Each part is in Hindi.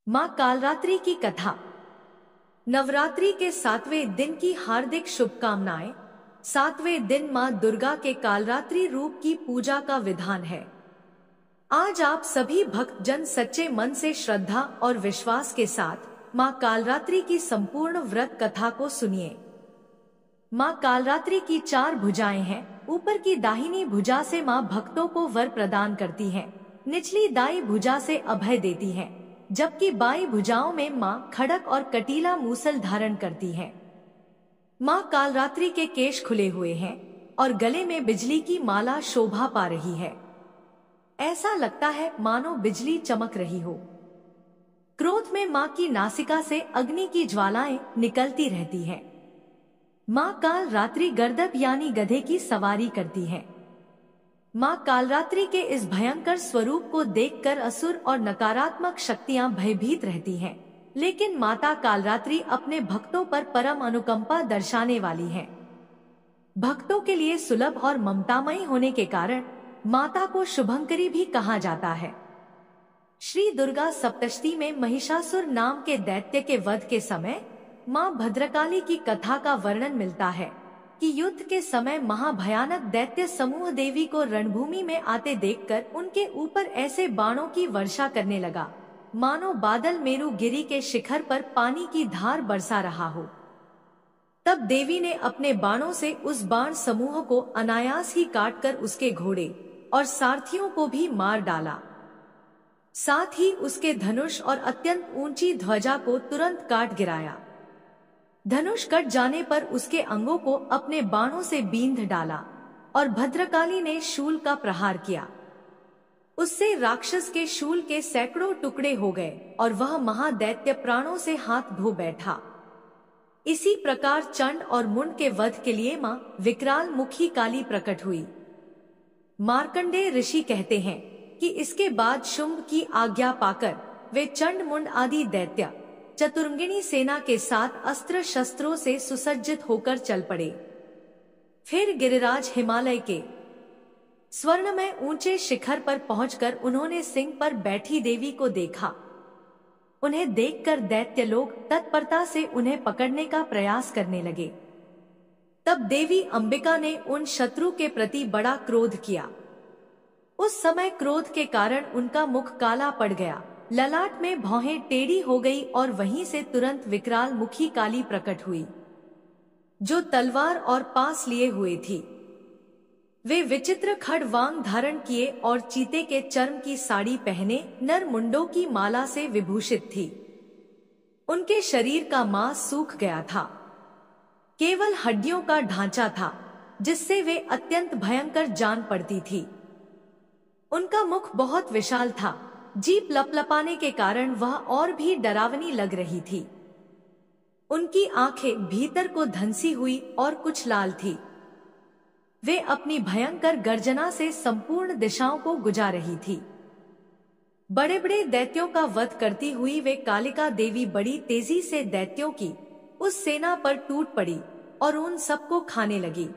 मां कालरात्रि की कथा। नवरात्रि के 7वें दिन की हार्दिक शुभकामनाएं। 7वें दिन मां दुर्गा के कालरात्रि रूप की पूजा का विधान है। आज आप सभी भक्त जन सच्चे मन से श्रद्धा और विश्वास के साथ मां कालरात्रि की संपूर्ण व्रत कथा को सुनिए। मां कालरात्रि की 4 भुजाएं हैं। ऊपर की दाहिनी भुजा से मां भक्तों को वर प्रदान करती हैं। निचली दाई भुजा से अभय देती हैं, जबकि बाई भुजाओं में मां खड़क और कटीला मूसल धारण करती हैं। मां कालरात्रि के केश खुले हुए हैं और गले में बिजली की माला शोभा पा रही है। ऐसा लगता है मानो बिजली चमक रही हो। क्रोध में मां की नासिका से अग्नि की ज्वालाएं निकलती रहती हैं। मां कालरात्रि गर्दभ यानी गधे की सवारी करती है। मां कालरात्रि के इस भयंकर स्वरूप को देखकर असुर और नकारात्मक शक्तियां भयभीत रहती हैं, लेकिन माता कालरात्रि अपने भक्तों पर परम अनुकंपा दर्शाने वाली हैं। भक्तों के लिए सुलभ और ममतामयी होने के कारण माता को शुभंकरी भी कहा जाता है। श्री दुर्गा सप्तशती में महिषासुर नाम के दैत्य के वध के समय मां भद्रकाली की कथा का वर्णन मिलता है कि युद्ध के समय महाभयानक दैत्य समूह देवी को रणभूमि में आते देखकर उनके ऊपर ऐसे बाणों की वर्षा करने लगा, मानो बादल मेरु गिरी के शिखर पर पानी की धार बरसा रहा हो। तब देवी ने अपने बाणों से उस बाण समूह को अनायास ही काटकर उसके घोड़े और सारथियों को भी मार डाला। साथ ही उसके धनुष और अत्यंत ऊंची ध्वजा को तुरंत काट गिराया। धनुष कट जाने पर उसके अंगों को अपने बाणों से बींध डाला और भद्रकाली ने शूल का प्रहार किया। उससे राक्षस के शूल के सैकड़ों टुकड़े हो गए और वह महादैत्य प्राणों से हाथ धो बैठा। इसी प्रकार चंड और मुंड के वध के लिए मां विकराल मुखी काली प्रकट हुई। मार्कंडेय ऋषि कहते हैं कि इसके बाद शुंभ की आज्ञा पाकर वे चंड मुंड आदि दैत्य चतुर्ंगिणी सेना के साथ अस्त्र शस्त्रों से सुसज्जित होकर चल पड़े। फिर गिरिराज हिमालय के स्वर्णमय ऊंचे शिखर पर पहुंचकर उन्होंने सिंह पर बैठी देवी को देखा। उन्हें देखकर दैत्य लोग तत्परता से उन्हें पकड़ने का प्रयास करने लगे। तब देवी अंबिका ने उन शत्रु के प्रति बड़ा क्रोध किया। उस समय क्रोध के कारण उनका मुख काला पड़ गया, ललाट में भौहें टेढ़ी हो गई और वहीं से तुरंत विकराल मुखी काली प्रकट हुई, जो तलवार और पास लिए हुए थी। वे विचित्र खड़वांग धारण किए और चीते के चर्म की साड़ी पहने नर मुंडों की माला से विभूषित थी। उनके शरीर का मांस सूख गया था, केवल हड्डियों का ढांचा था, जिससे वे अत्यंत भयंकर जान पड़ती थी। उनका मुख बहुत विशाल था, जीभ लपलपाने के कारण वह और भी डरावनी लग रही थी। उनकी आंखें भीतर को धंसी हुई और कुछ लाल थी। वे अपनी भयंकर गर्जना से संपूर्ण दिशाओं को गुजा रही थी। बड़े बड़े दैत्यों का वध करती हुई वे कालिका देवी बड़ी तेजी से दैत्यों की उस सेना पर टूट पड़ी और उन सबको खाने लगी।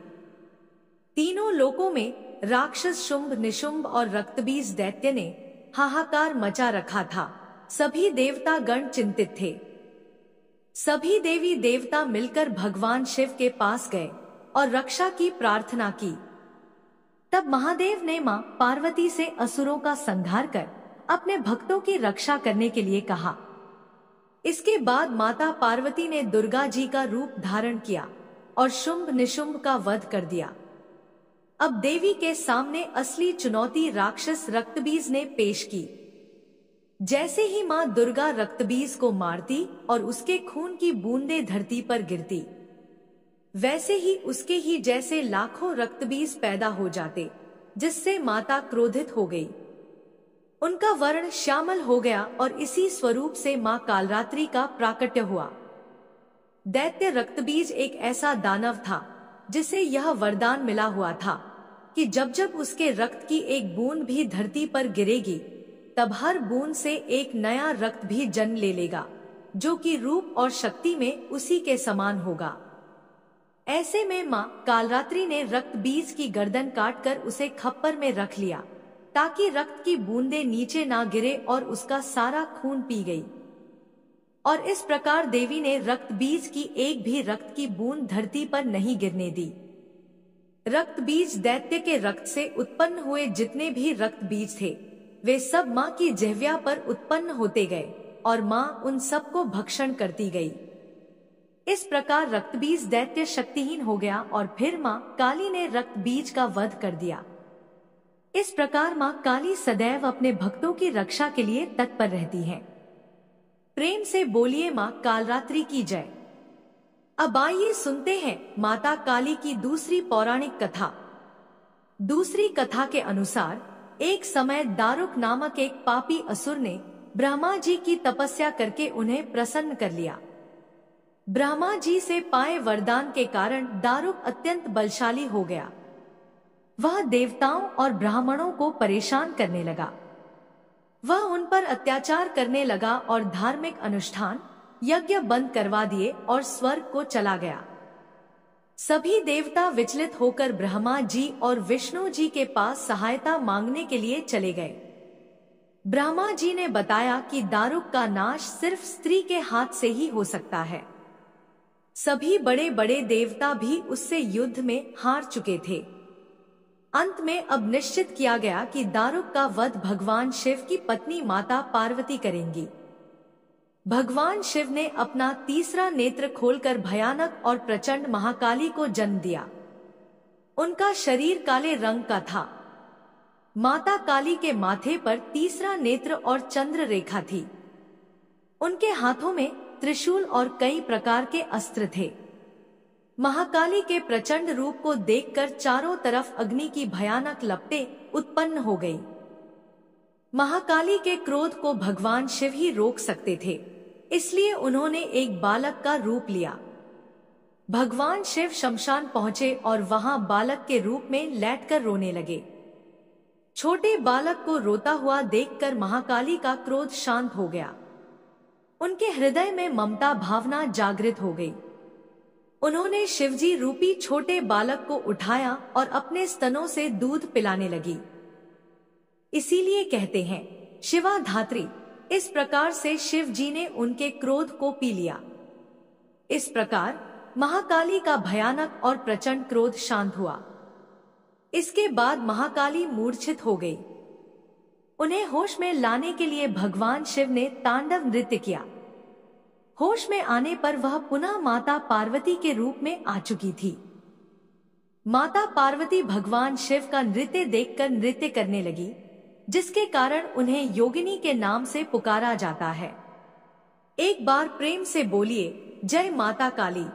तीनों लोकों में राक्षस शुंभ, निशुंभ और रक्तबीज दैत्य ने हाहाकार मचा रखा था। सभी देवता गण चिंतित थे। सभी देवी देवता मिलकर भगवान शिव के पास गए और रक्षा की प्रार्थना की। तब महादेव ने मां पार्वती से असुरों का संहार कर अपने भक्तों की रक्षा करने के लिए कहा। इसके बाद माता पार्वती ने दुर्गा जी का रूप धारण किया और शुंभ निशुंभ का वध कर दिया। अब देवी के सामने असली चुनौती राक्षस रक्तबीज ने पेश की। जैसे ही मां दुर्गा रक्तबीज को मारती और उसके खून की बूंदें धरती पर गिरती, वैसे ही उसके ही जैसे लाखों रक्तबीज पैदा हो जाते, जिससे माता क्रोधित हो गई। उनका वर्ण श्यामल हो गया और इसी स्वरूप से मां कालरात्रि का प्राकट्य हुआ। दैत्य रक्तबीज एक ऐसा दानव था जिसे यह वरदान मिला हुआ था कि जब जब उसके रक्त की एक बूंद भी धरती पर गिरेगी, तब हर बूंद से एक नया रक्त भी जन्म ले लेगा, जो कि रूप और शक्ति में उसी के समान होगा। ऐसे में मां कालरात्रि ने रक्त बीज की गर्दन काटकर उसे खप्पर में रख लिया, ताकि रक्त की बूंदें नीचे ना गिरे और उसका सारा खून पी गई। और इस प्रकार देवी ने रक्त बीज की एक भी रक्त की बूंद धरती पर नहीं गिरने दी। रक्त बीज दैत्य के रक्त से उत्पन्न हुए जितने भी रक्त बीज थे वे सब माँ की जिह्वा पर उत्पन्न होते गए और माँ उन सबको भक्षण करती गई। इस प्रकार रक्त बीज दैत्य शक्तिहीन हो गया और फिर माँ काली ने रक्त बीज का वध कर दिया। इस प्रकार माँ काली सदैव अपने भक्तों की रक्षा के लिए तत्पर रहती हैं। प्रेम से बोलिए माँ कालरात्रि की जय। अब आइए सुनते हैं माता काली की दूसरी पौराणिक कथा। दूसरी कथा के अनुसार एक समय दारुक नामक एक पापी असुर ने ब्रह्मा जी की तपस्या करके उन्हें प्रसन्न कर लिया। ब्रह्मा जी से पाए वरदान के कारण दारुक अत्यंत बलशाली हो गया। वह देवताओं और ब्राह्मणों को परेशान करने लगा। वह उन पर अत्याचार करने लगा और धार्मिक अनुष्ठान यज्ञ बंद करवा दिए और स्वर्ग को चला गया। सभी देवता विचलित होकर ब्रह्मा जी और विष्णु जी के पास सहायता मांगने के लिए चले गए। ब्रह्मा जी ने बताया कि दारुक का नाश सिर्फ स्त्री के हाथ से ही हो सकता है। सभी बड़े बड़े देवता भी उससे युद्ध में हार चुके थे। अंत में अब निश्चित किया गया कि दारुक का वध भगवान शिव की पत्नी माता पार्वती करेंगी। भगवान शिव ने अपना तीसरा नेत्र खोलकर भयानक और प्रचंड महाकाली को जन्म दिया। उनका शरीर काले रंग का था। माता काली के माथे पर तीसरा नेत्र और चंद्र रेखा थी। उनके हाथों में त्रिशूल और कई प्रकार के अस्त्र थे। महाकाली के प्रचंड रूप को देखकर चारों तरफ अग्नि की भयानक लपटें उत्पन्न हो गई। महाकाली के क्रोध को भगवान शिव ही रोक सकते थे, इसलिए उन्होंने एक बालक का रूप लिया। भगवान शिव शमशान पहुंचे और वहां बालक के रूप में लेटकर रोने लगे। छोटे बालक को रोता हुआ देखकर महाकाली का क्रोध शांत हो गया। उनके हृदय में ममता भावना जागृत हो गई। उन्होंने शिवजी रूपी छोटे बालक को उठाया और अपने स्तनों से दूध पिलाने लगी। इसीलिए कहते हैं शिवा धात्री। इस प्रकार से शिव जी ने उनके क्रोध को पी लिया। इस प्रकार महाकाली का भयानक और प्रचंड क्रोध शांत हुआ। इसके बाद महाकाली मूर्छित हो गई। उन्हें होश में लाने के लिए भगवान शिव ने तांडव नृत्य किया। होश में आने पर वह पुनः माता पार्वती के रूप में आ चुकी थी। माता पार्वती भगवान शिव का नृत्य देखकर नृत्य करने लगी, जिसके कारण उन्हें योगिनी के नाम से पुकारा जाता है। एक बार प्रेम से बोलिए जय माता काली।